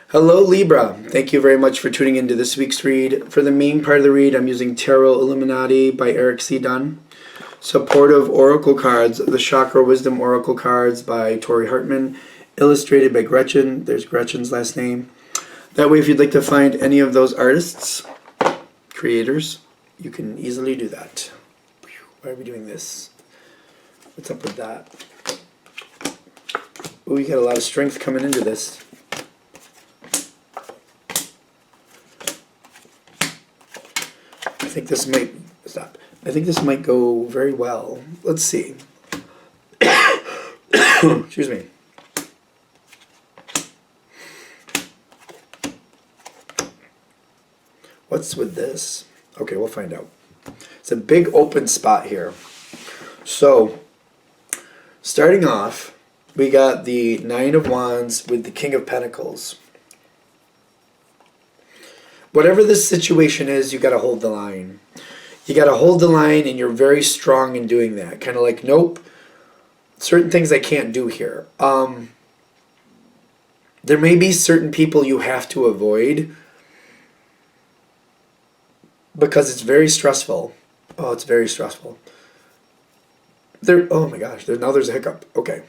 Hello Libra, thank you very much for tuning into this week's read. For the main part of the read, I'm using Tarot Illuminati by Eric C. Dunn. Supportive Oracle cards, the Chakra Wisdom Oracle cards by Tori Hartman, illustrated by Gretchen. There's Gretchen's last name. That way if you'd like to find any of those artists, creators, you can easily do that. Why are we doing this? What's up with that? Ooh, you got a lot of strength coming into this. I think this might stop. I think this might go very well. Let's see. Excuse me. What's with this? Okay, we'll find out. It's a big open spot here. So, starting off, we got the Nine of Wands with the King of Pentacles. Whatever this situation is, you got to hold the line. You got to hold the line, and you're very strong in doing that. Kind of like, nope, certain things I can't do here. There may be certain people you have to avoid because it's very stressful. Oh, it's very stressful. Oh my gosh, now there's a hiccup. Okay.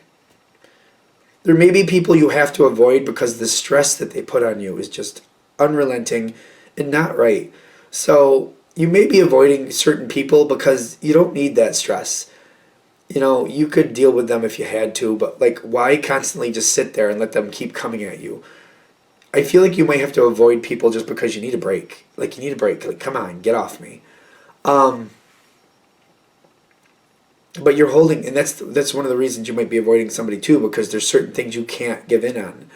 There may be people you have to avoid because the stress that they put on you is just unrelenting and not right. So you may be avoiding certain people because you don't need that stress. You know, you could deal with them if you had to, but like, why constantly just sit there and let them keep coming at you? I feel like you might have to avoid people just because you need a break. Like, you need a break. Like, come on, get off me. But you're holding, and that's one of the reasons you might be avoiding somebody too, because there's certain things you can't give in on.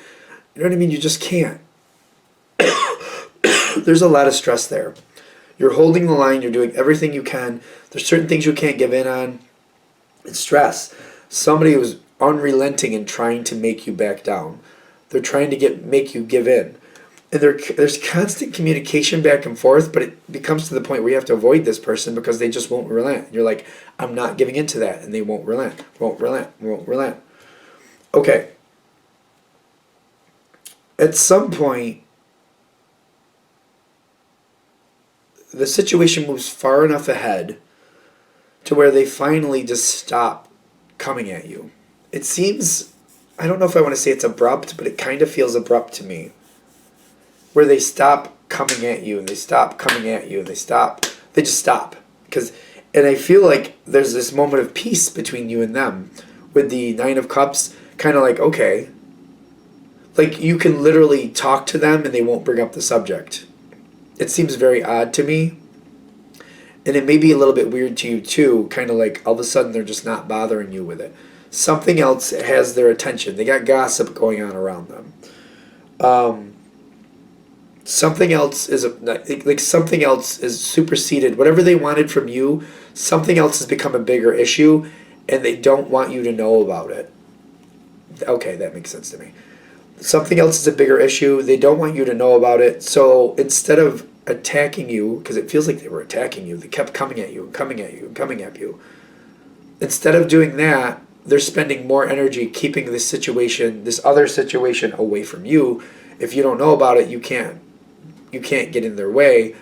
You know what I mean? You just can't. There's a lot of stress there. You're holding the line. You're doing everything you can. There's certain things you can't give in on. It's stress. Somebody who's unrelenting and trying to make you back down. They're trying to make you give in. And there's constant communication back and forth, but it becomes to the point where you have to avoid this person because they just won't relent. And you're like, I'm not giving in to that. And they won't relent, won't relent, won't relent. Okay. At some point, the situation moves far enough ahead to where they finally just stop coming at you. It seems, I don't know if I want to say it's abrupt, but it kind of feels abrupt to me. Where they stop coming at you, and they stop coming at you, and they just stop. And I feel like there's this moment of peace between you and them. With the Nine of Cups, kind of like, okay. Like, you can literally talk to them and they won't bring up the subject. It seems very odd to me. And it may be a little bit weird to you too, kind of like all of a sudden they're just not bothering you with it. Something else has their attention. They got gossip going on around them. Something else is something else is superseded. Whatever they wanted from you, something else has become a bigger issue, and they don't want you to know about it. Okay, that makes sense to me. Something else is a bigger issue. They don't want you to know about it. So instead of attacking you, because it feels like they were attacking you, they kept coming at you and coming at you and coming at you. Instead of doing that, they're spending more energy keeping this other situation away from you. If you don't know about it, you can't get in their way.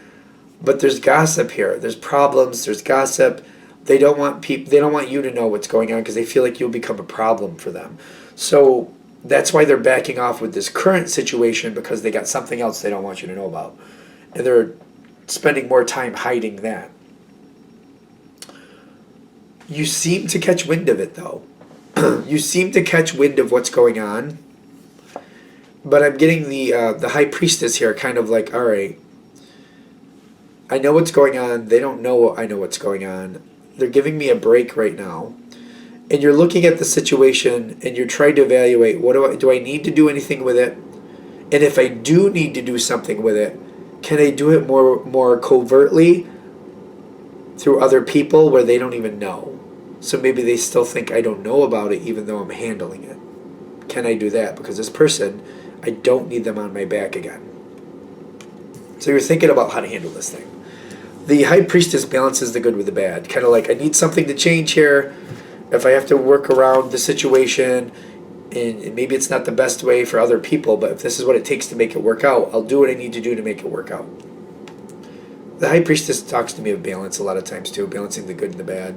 But there's gossip here. There's problems. There's gossip. They don't want you to know what's going on because they feel like you'll become a problem for them. So that's why they're backing off with this current situation, because they got something else they don't want you to know about. And they're spending more time hiding that. You seem to catch wind of it, though. You seem to catch wind of what's going on. But I'm getting the High Priestess here, kind of like, all right, I know what's going on. They don't know I know what's going on. They're giving me a break right now. And you're looking at the situation and you're trying to evaluate, do I need to do anything with it? And if I do need to do something with it, can I do it more covertly through other people where they don't even know? So maybe they still think I don't know about it even though I'm handling it. Can I do that? Because this person, I don't need them on my back again. So you're thinking about how to handle this thing. The High Priestess balances the good with the bad. Kind of like, I need something to change here. If I have to work around the situation, And maybe it's not the best way for other people, but if this is what it takes to make it work out, I'll do what I need to do to make it work out. The High Priestess talks to me of balance a lot of times too, balancing the good and the bad.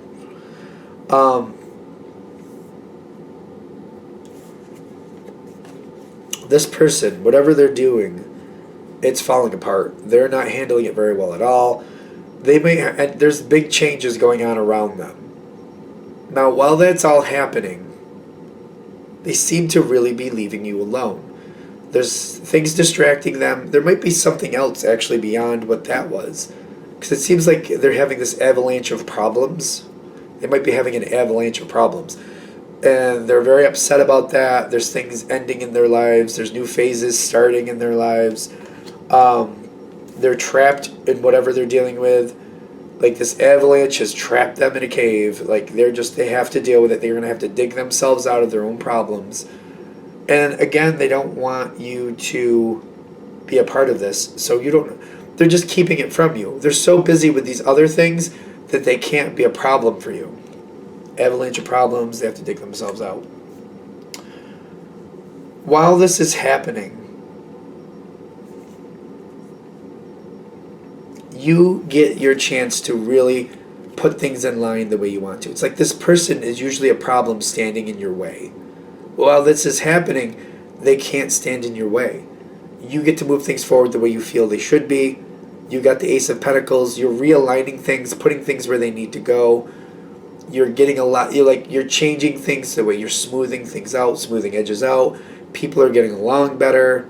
This person, whatever they're doing, it's falling apart. They're not handling it very well at all. And there's big changes going on around them. Now, while that's all happening, they seem to really be leaving you alone. There's things distracting them. There might be something else actually beyond what that was. Because it seems like they're having this avalanche of problems. They might be having an avalanche of problems. And they're very upset about that. There's things ending in their lives. There's new phases starting in their lives. They're trapped in whatever they're dealing with. Like this avalanche has trapped them in a cave. Like they have to deal with it. They're going to have to dig themselves out of their own problems. And again, they don't want you to be a part of this. So they're just keeping it from you. They're so busy with these other things that they can't be a problem for you. Avalanche of problems, they have to dig themselves out. While this is happening, you get your chance to really put things in line the way you want to. It's like this person is usually a problem standing in your way. While this is happening, they can't stand in your way. You get to move things forward the way you feel they should be. You got the Ace of Pentacles. You're realigning things, putting things where they need to go. You're getting you're changing things the way you're smoothing things out, smoothing edges out. People are getting along better.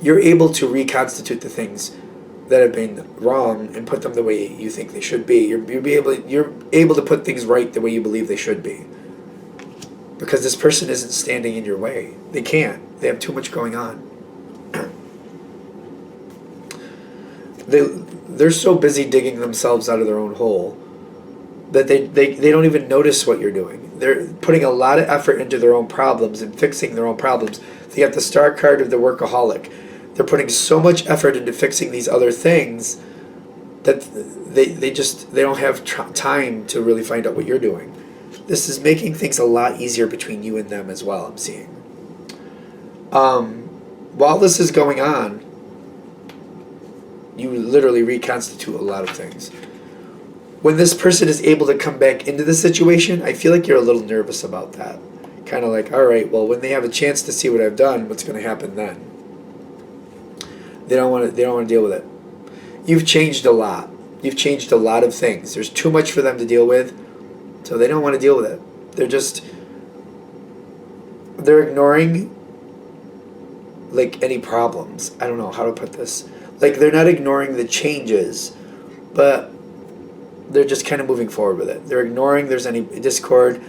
You're able to reconstitute the things that have been wrong and put them the way you think they should be. You're able to put things right the way you believe they should be. Because this person isn't standing in your way. They can't. They have too much going on. They're so busy digging themselves out of their own hole that they don't even notice what you're doing. They're putting a lot of effort into their own problems and fixing their own problems. They got the star card of the workaholic. They're putting so much effort into fixing these other things that they don't have time to really find out what you're doing. This is making things a lot easier between you and them as well, I'm seeing. While this is going on, you literally reconstitute a lot of things. When this person is able to come back into the situation, I feel like you're a little nervous about that. Kind of like, all right, well, when they have a chance to see what I've done, what's going to happen then? They don't want to deal with it. You've changed a lot. You've changed a lot of things. There's too much for them to deal with, so they don't want to deal with it. They're ignoring like any problems. I don't know how to put this. Like they're not ignoring the changes, but they're just kind of moving forward with it. They're ignoring there's any discord.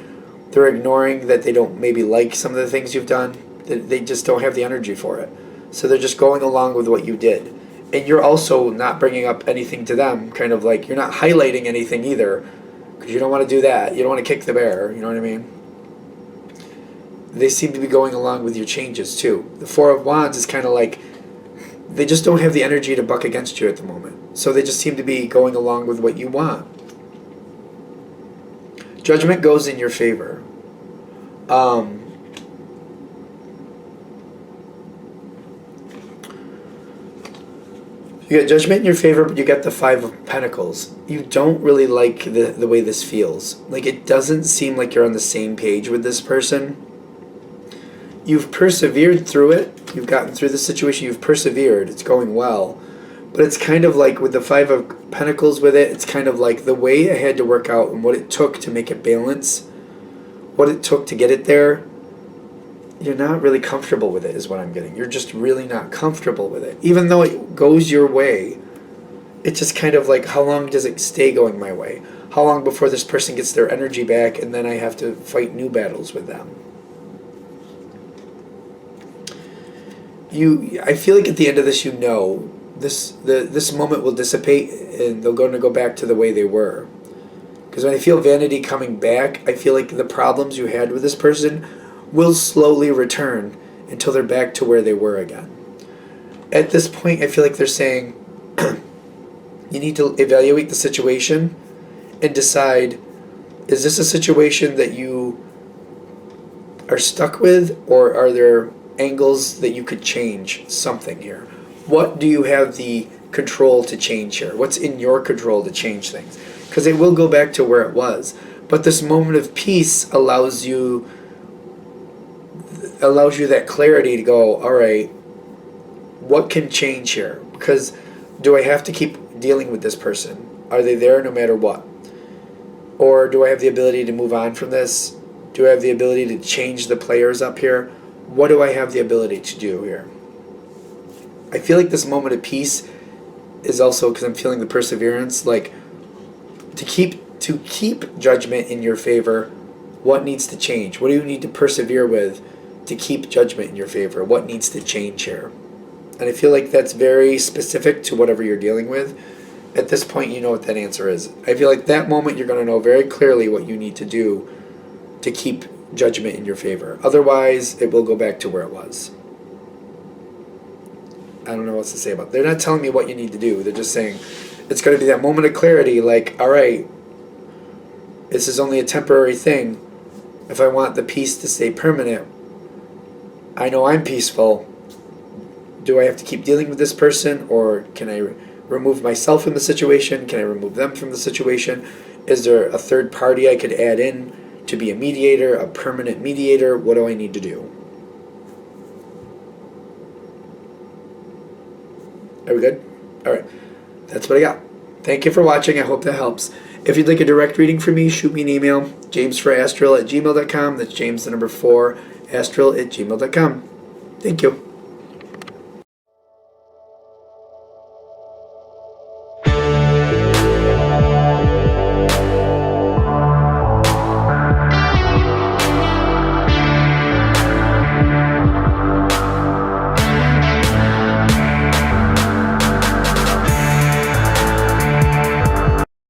They're ignoring that they don't maybe like some of the things you've done. They just don't have the energy for it. So they're just going along with what you did. And you're also not bringing up anything to them, kind of like you're not highlighting anything either, because you don't want to do that. You don't want to kick the bear, you know what I mean? They seem to be going along with your changes too. The Four of Wands is kind of like they just don't have the energy to buck against you at the moment. So they just seem to be going along with what you want. Judgment goes in your favor. You got Judgment in your favor, but you got the Five of Pentacles. You don't really like the way this feels. Like it doesn't seem like you're on the same page with this person. You've persevered through it. You've gotten through the situation. You've persevered. It's going well. But it's kind of like with the Five of Pentacles with it, it's kind of like the way it had to work out and what it took to make it balance, what it took to get it there, you're not really comfortable with it is what I'm getting. You're just really not comfortable with it. Even though it goes your way, it's just kind of like, how long does it stay going my way? How long before this person gets their energy back and then I have to fight new battles with them? I feel like at the end of this, this moment will dissipate and they're going to go back to the way they were. Because when I feel vanity coming back, I feel like the problems you had with this person will slowly return until they're back to where they were again. At this point, I feel like they're saying you need to evaluate the situation and decide, is this a situation that you are stuck with, or are there angles that you could change something here? What do you have the control to change here? What's in your control to change things? Because it will go back to where it was. But this moment of peace allows you that clarity to go, all right, what can change here? Because do I have to keep dealing with this person? Are they there no matter what? Or do I have the ability to move on from this? Do I have the ability to change the players up here? What do I have the ability to do here? I feel like this moment of peace is also, because I'm feeling the perseverance, like to keep judgment in your favor. What needs to change? What do you need to persevere with to keep judgment in your favor? What needs to change here? And I feel like that's very specific to whatever you're dealing with. At this point, you know what that answer is. I feel like that moment you're going to know very clearly what you need to do to keep judgment in your favor. Otherwise, it will go back to where it was. I don't know what to say about it. They're not telling me what you need to do. They're just saying it's going to be that moment of clarity, like, all right, this is only a temporary thing. If I want the peace to stay permanent, I know I'm peaceful. Do I have to keep dealing with this person, or can I remove myself from the situation? Can I remove them from the situation? Is there a third party I could add in to be a mediator, a permanent mediator? What do I need to do? Are we good? All right. That's what I got. Thank you for watching. I hope that helps. If you'd like a direct reading from me, shoot me an email, jamesforastral@gmail.com. That's James, the number 4, astral@gmail.com. Thank you.